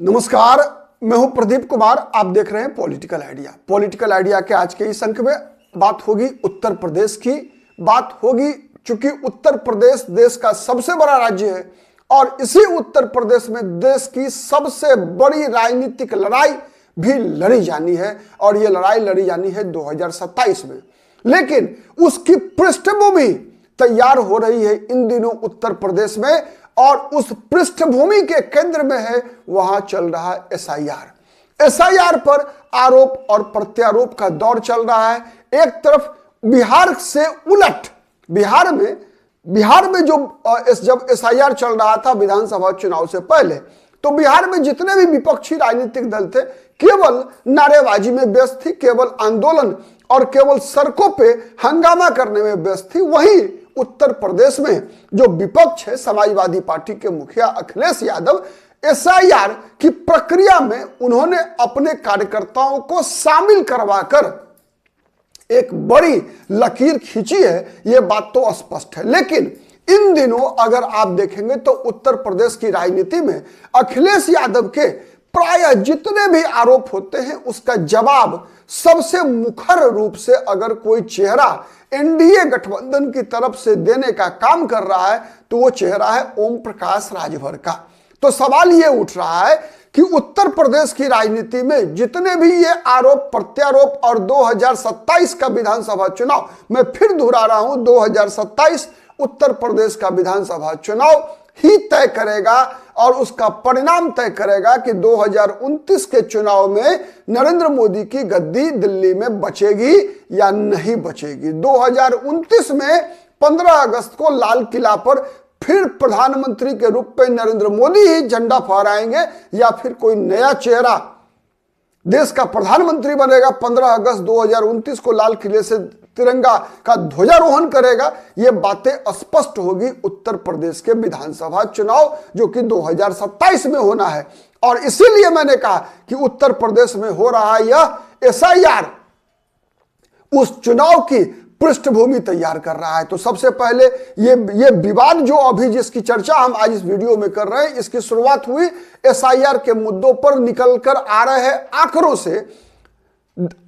नमस्कार, मैं हूं प्रदीप कुमार। आप देख रहे हैं पॉलिटिकल आइडिया। पॉलिटिकल आइडिया के आज के इस अंक में बात होगी उत्तर प्रदेश की। बात होगी चूंकि उत्तर प्रदेश देश का सबसे बड़ा राज्य है और इसी उत्तर प्रदेश में देश की सबसे बड़ी राजनीतिक लड़ाई भी लड़ी जानी है और ये लड़ाई लड़ी जानी है 2027 में। लेकिन उसकी पृष्ठभूमि तैयार हो रही है इन दिनों उत्तर प्रदेश में और उस पृष्ठभूमि के केंद्र में है वहां चल रहा एसआईआर पर आरोप और प्रत्यारोप का दौर चल रहा है। एक तरफ बिहार से उलट बिहार में जब एसआईआर चल रहा था विधानसभा चुनाव से पहले, तो बिहार में जितने भी विपक्षी राजनीतिक दल थे केवल नारेबाजी में व्यस्त थी, केवल आंदोलन और केवल सड़कों पे हंगामा करने में व्यस्त थी। वहीं उत्तर प्रदेश में जो विपक्ष है समाजवादी पार्टी के मुखिया अखिलेश यादव, एसआईआर की प्रक्रिया में उन्होंने अपने कार्यकर्ताओं को शामिल करवाकर एक बड़ी लकीर खींची है, यह बात तो स्पष्ट है। लेकिन इन दिनों अगर आप देखेंगे तो उत्तर प्रदेश की राजनीति में अखिलेश यादव के प्राय जितने भी आरोप होते हैं उसका जवाब सबसे मुखर रूप से अगर कोई चेहरा एनडीए गठबंधन की तरफ से देने का काम कर रहा है तो वो चेहरा है ओम प्रकाश राजभर का। तो सवाल ये उठ रहा है कि उत्तर प्रदेश की राजनीति में जितने भी ये आरोप प्रत्यारोप और 2027 का विधानसभा चुनाव, मैं फिर दोहरा रहा हूं 2027 उत्तर प्रदेश का विधानसभा चुनाव ही तय करेगा और उसका परिणाम तय करेगा कि 2029 के चुनाव में नरेंद्र मोदी की गद्दी दिल्ली में बचेगी या नहीं बचेगी। 2029 में 15 अगस्त को लाल किला पर फिर प्रधानमंत्री के रूप में नरेंद्र मोदी ही झंडा फहराएंगे या फिर कोई नया चेहरा देश का प्रधानमंत्री बनेगा 15 अगस्त 2029 को लाल किले से तिरंगा का ध्वजारोहण करेगा। ये बातें स्पष्ट होगी उत्तर प्रदेश के विधानसभा चुनाव जो कि 2027 में होना है। और इसीलिए मैंने कहा कि उत्तर प्रदेश में हो रहा यह एसआईआर उस चुनाव की पृष्ठभूमि तैयार कर रहा है। तो सबसे पहले ये विवाद जो अभी जिसकी चर्चा हम आज इस वीडियो में कर रहे हैं, इसकी शुरुआत हुई एसआईआर के मुद्दों पर निकलकर आ रहे आंकड़ों से।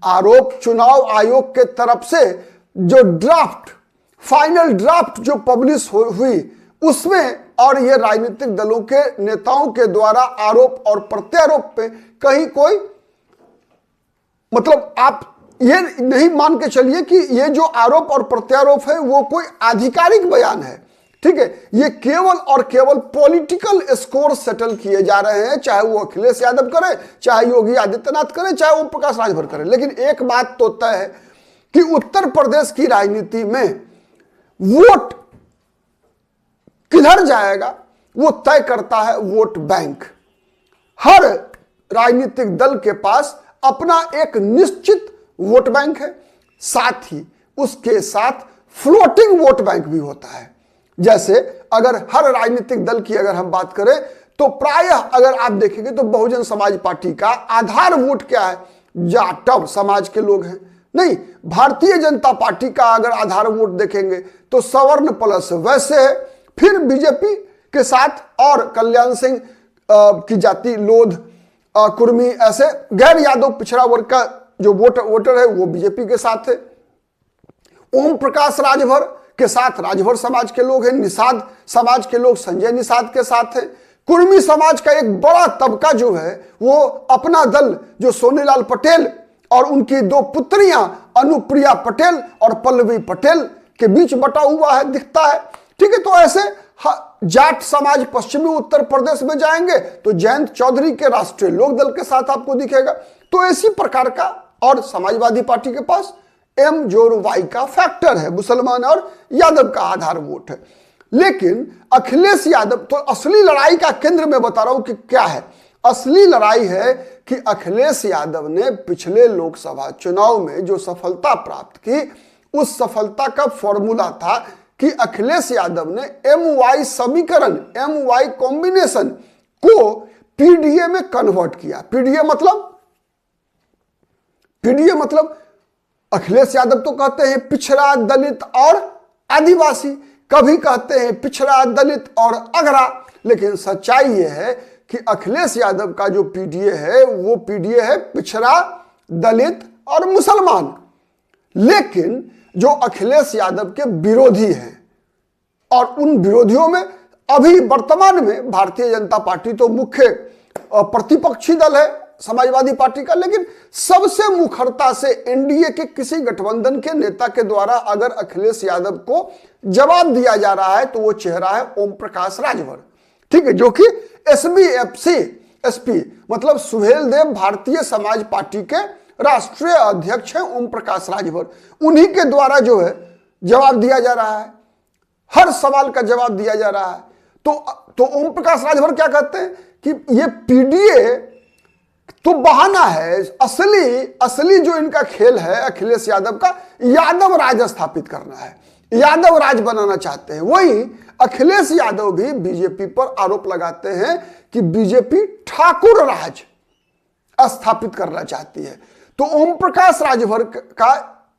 आरोप चुनाव आयोग के तरफ से जो फाइनल ड्राफ्ट जो पब्लिश हुई उसमें और ये राजनीतिक दलों के नेताओं के द्वारा आरोप और प्रत्यारोप पे कहीं कोई मतलब आप ये नहीं मान के चलिए कि ये जो आरोप और प्रत्यारोप है वो कोई आधिकारिक बयान है, ठीक है। ये केवल और केवल पॉलिटिकल स्कोर सेटल किए जा रहे हैं, चाहे वो अखिलेश यादव करे, चाहे योगी आदित्यनाथ करे, चाहे ओम प्रकाश राजभर करे। लेकिन एक बात तो तय है कि उत्तर प्रदेश की राजनीति में वोट किधर जाएगा वो तय करता है वोट बैंक। हर राजनीतिक दल के पास अपना एक निश्चित वोट बैंक है, साथ ही उसके साथ फ्लोटिंग वोट बैंक भी होता है। जैसे अगर हर राजनीतिक दल की अगर हम बात करें तो प्रायः अगर आप देखेंगे तो बहुजन समाज पार्टी का आधार वोट क्या है, जाटव समाज के लोग हैं। नहीं, भारतीय जनता पार्टी का अगर आधार वोट देखेंगे तो सवर्ण प्लस वैसे है। फिर बीजेपी के साथ और कल्याण सिंह की जाति लोध कुर्मी ऐसे गैर यादव पिछड़ा वर्ग का जो वोटर है वो बीजेपी के साथ है। ओम प्रकाश राजभर के साथ राजभर समाज के लोग हैं। निषाद समाज के लोग संजय निषाद के साथ हैं। कुर्मी समाज का एक बड़ा तबका जो है वो अपना दल जो सोनीलाल पटेल और उनकी दो पुत्रियां अनुप्रिया पटेल और पल्लवी पटेल के बीच बटा हुआ है दिखता है, ठीक है। तो ऐसे जाट समाज पश्चिमी उत्तर प्रदेश में जाएंगे तो जयंत चौधरी के राष्ट्रीय लोक दल के साथ आपको दिखेगा। तो इसी प्रकार का और समाजवादी पार्टी के पास एम जोर वाई का फैक्टर है, मुसलमान और यादव का आधार वोट है। लेकिन अखिलेश यादव तो असली लड़ाई का केंद्र में बता रहा हूं कि क्या है। असली लड़ाई है कि अखिलेश यादव ने पिछले लोकसभा चुनाव में जो सफलता प्राप्त की उस सफलता का फॉर्मूला था कि अखिलेश यादव ने एम-वाई समीकरण एम-वाई कॉम्बिनेशन को पीडीए में कन्वर्ट किया। पीडीए मतलब अखिलेश यादव तो कहते हैं पिछड़ा दलित और आदिवासी, कभी कहते हैं पिछड़ा दलित और अगरा, लेकिन सच्चाई यह है कि अखिलेश यादव का जो पीडीए है वो पीडीए है पिछड़ा, दलित और मुसलमान। लेकिन जो अखिलेश यादव के विरोधी हैं, और उन विरोधियों में अभी वर्तमान में भारतीय जनता पार्टी तो मुख्य प्रतिपक्षी दल है समाजवादी पार्टी का, लेकिन सबसे मुखरता से एनडीए के किसी गठबंधन के नेता के द्वारा अगर अखिलेश यादव को जवाब दिया जा रहा है तो वो चेहरा है ओम प्रकाश राजभर, ठीक है, जो कि एसपी मतलब सुहेलदेव भारतीय समाज पार्टी के राष्ट्रीय अध्यक्ष हैं ओम प्रकाश राजभर। उन्हीं के द्वारा जो है जवाब दिया जा रहा है, हर सवाल का जवाब दिया जा रहा है। तो ओम प्रकाश राजभर क्या कहते हैं कि ये पीडीए तो बहाना है, असली जो इनका खेल है अखिलेश यादव का, यादव राज स्थापित करना है, यादव राज बनाना चाहते हैं। वही अखिलेश यादव भी बीजेपी पर आरोप लगाते हैं कि बीजेपी ठाकुर राज स्थापित करना चाहती है। तो ओम प्रकाश राजभर का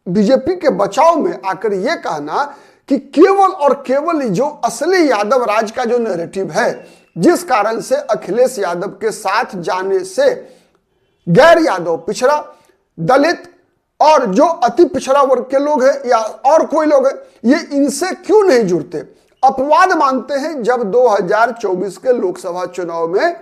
बीजेपी के बचाव में आकर यह कहना कि केवल और केवल जो असली यादव राज का जो नैरेटिव है, जिस कारण से अखिलेश यादव के साथ जाने से गैर यादव, पिछड़ा, दलित और जो अति पिछड़ा वर्ग के लोग हैं या और कोई लोग हैं, ये इनसे क्यों नहीं जुड़ते, अपवाद मानते हैं। जब 2024 के लोकसभा चुनाव में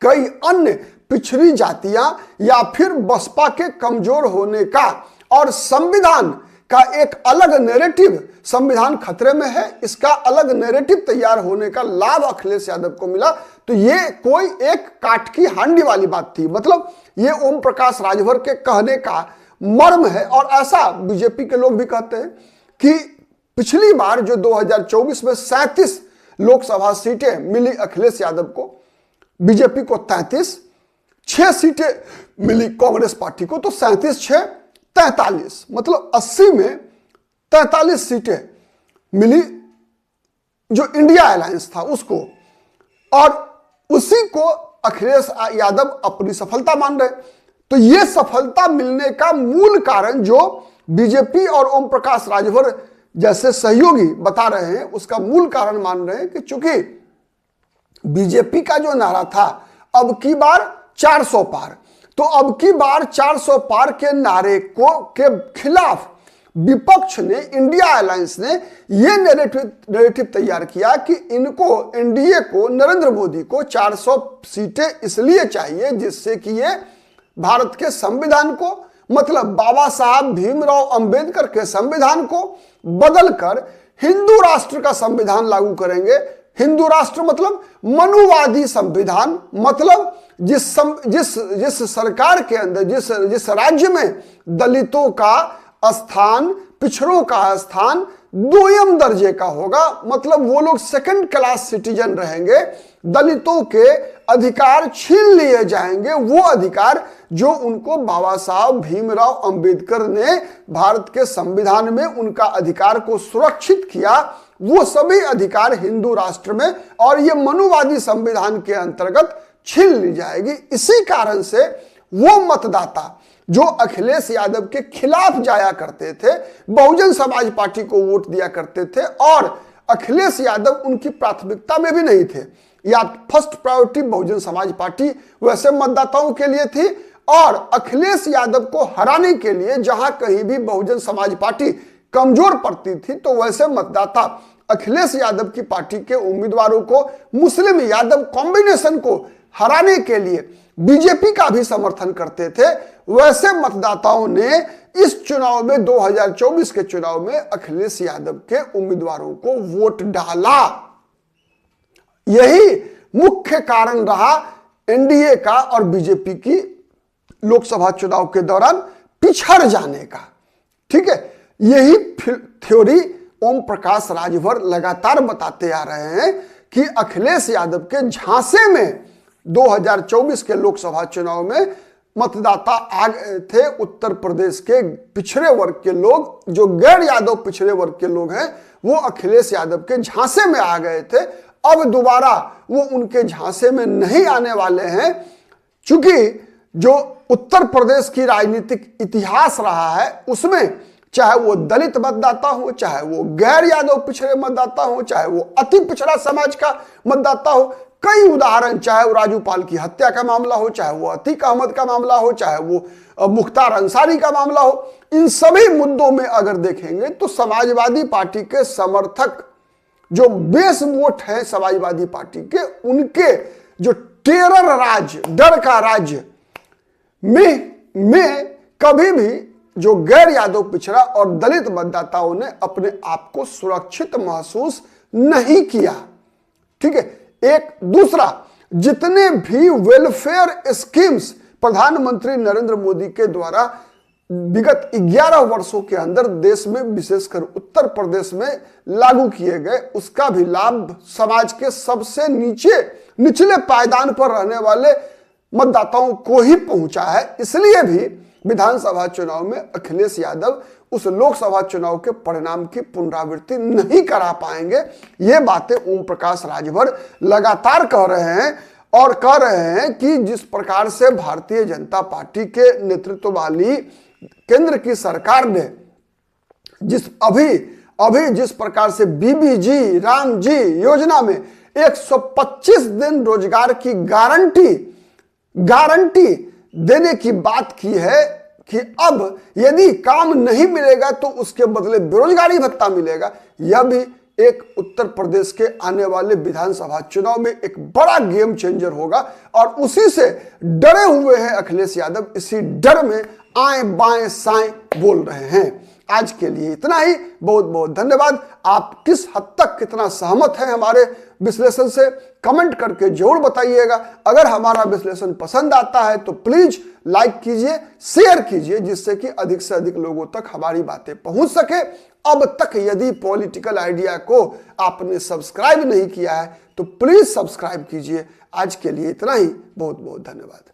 कई अन्य पिछड़ी जातियां या फिर बसपा के कमजोर होने का और संविधान का एक अलग नैरेटिव, संविधान खतरे में है, इसका अलग नैरेटिव तैयार होने का लाभ अखिलेश यादव को मिला, तो ये कोई एक काट की हांडी वाली बात थी। मतलब ये ओम प्रकाश राजभर के कहने का मर्म है। और ऐसा बीजेपी के लोग भी कहते हैं कि पिछली बार जो 2024 में 37 लोकसभा सीटें मिली अखिलेश यादव को, बीजेपी को 33, 6 सीटें मिली कांग्रेस पार्टी को, तो 37 6 43, मतलब 80 में 43 सीटें मिली जो इंडिया अलायंस था उसको, और उसी को अखिलेश यादव अपनी सफलता मान रहे। तो यह सफलता मिलने का मूल कारण जो बीजेपी और ओम प्रकाश राजभर जैसे सहयोगी बता रहे हैं, उसका मूल कारण मान रहे हैं कि चूंकि बीजेपी का जो नारा था अब की बार 400 पार, तो अब की बार 400 पार के नारे के खिलाफ विपक्ष ने, इंडिया अलायंस ने यह नैरेटिव तैयार किया कि इनको, एनडीए को, नरेंद्र मोदी को 400 सीटें इसलिए चाहिए जिससे कि ये भारत के संविधान को, मतलब बाबा साहब भीमराव अंबेडकर के संविधान को बदलकर हिंदू राष्ट्र का संविधान लागू करेंगे। हिंदू राष्ट्र मतलब मनुवादी संविधान, मतलब जिस सरकार के अंदर, जिस राज्य में दलितों का स्थान, पिछड़ों का स्थान दोयम दर्जे का होगा, मतलब वो लोग सेकंड क्लास सिटीजन रहेंगे, दलितों के अधिकार छीन लिए जाएंगे, वो अधिकार जो उनको बाबा साहब भीमराव अंबेडकर ने भारत के संविधान में उनका अधिकार को सुरक्षित किया, वो सभी अधिकार हिंदू राष्ट्र में और ये मनुवादी संविधान के अंतर्गत छीन ली जाएगी। इसी कारण से वो मतदाता जो अखिलेश यादव के खिलाफ जाया करते थे, बहुजन समाज पार्टी को वोट दिया करते थे, और अखिलेश यादव उनकी प्राथमिकता में भी नहीं थे, या first priority Bahujan Samaj party वैसे मतदाताओं के लिए थी, और अखिलेश यादव को हराने के लिए जहां कहीं भी बहुजन समाज पार्टी कमजोर पड़ती थी तो वैसे मतदाता अखिलेश यादव की पार्टी के उम्मीदवारों को, मुस्लिम यादव कॉम्बिनेशन को हराने के लिए बीजेपी का भी समर्थन करते थे। वैसे मतदाताओं ने इस चुनाव में, 2024 के चुनाव में अखिलेश यादव के उम्मीदवारों को वोट डाला। यही मुख्य कारण रहा एनडीए का और बीजेपी की लोकसभा चुनाव के दौरान पिछड़ जाने का। ठीक है, यही थ्योरी ओम प्रकाश राजभर लगातार बताते आ रहे हैं कि अखिलेश यादव के झांसे में 2024 के लोकसभा चुनाव में मतदाता आ गए थे। उत्तर प्रदेश के पिछड़े वर्ग के लोग, जो गैर यादव पिछड़े वर्ग के लोग हैं, वो अखिलेश यादव के झांसे में आ गए थे। अब दोबारा वो उनके झांसे में नहीं आने वाले हैं, क्योंकि जो उत्तर प्रदेश की राजनीतिक इतिहास रहा है उसमें चाहे वो दलित मतदाता हो, चाहे वो गैर यादव पिछड़े मतदाता हो, चाहे वो अति पिछड़ा समाज का मतदाता हो, कई उदाहरण, चाहे वो राजू पाल की हत्या का मामला हो, चाहे वो अतीक अहमद का मामला हो, चाहे वो मुख्तार अंसारी का मामला हो, इन सभी मुद्दों में अगर देखेंगे तो समाजवादी पार्टी के समर्थक जो बेस वोट है समाजवादी पार्टी के, उनके जो टेरर राज, डर का राज्य में कभी भी जो गैर यादव पिछड़ा और दलित मतदाताओं ने अपने आप को सुरक्षित महसूस नहीं किया। ठीक है। एक दूसरा, जितने भी वेलफेयर स्कीम्स प्रधानमंत्री नरेंद्र मोदी के द्वारा विगत 11 वर्षों के अंदर देश में, विशेषकर उत्तर प्रदेश में लागू किए गए, उसका भी लाभ समाज के सबसे निचले पायदान पर रहने वाले मतदाताओं को ही पहुंचा है। इसलिए भी विधानसभा चुनाव में अखिलेश यादव उस लोकसभा चुनाव के परिणाम की पुनरावृत्ति नहीं करा पाएंगे। ये बातें ओम प्रकाश राजभर लगातार कह रहे हैं और कह रहे हैं कि जिस प्रकार से भारतीय जनता पार्टी के नेतृत्व वाली केंद्र की सरकार ने अभी जिस प्रकार से बीबीजी रामजी योजना में 125 दिन रोजगार की गारंटी देने की बात की है कि अब यदि काम नहीं मिलेगा तो उसके बदले बेरोजगारी भत्ता मिलेगा, यह भी एक उत्तर प्रदेश के आने वाले विधानसभा चुनाव में एक बड़ा गेम चेंजर होगा। और उसी से डरे हुए हैं अखिलेश यादव, इसी डर में आए बाएं साएं बोल रहे हैं। आज के लिए इतना ही। बहुत बहुत धन्यवाद। आप किस हद तक कितना सहमत हैं हमारे विश्लेषण से, कमेंट करके जरूर बताइएगा। अगर हमारा विश्लेषण पसंद आता है तो प्लीज लाइक कीजिए, शेयर कीजिए, जिससे कि अधिक से अधिक लोगों तक हमारी बातें पहुंच सके। अब तक यदि पॉलिटिकल आइडिया को आपने सब्सक्राइब नहीं किया है तो प्लीज सब्सक्राइब कीजिए। आज के लिए इतना ही। बहुत बहुत धन्यवाद।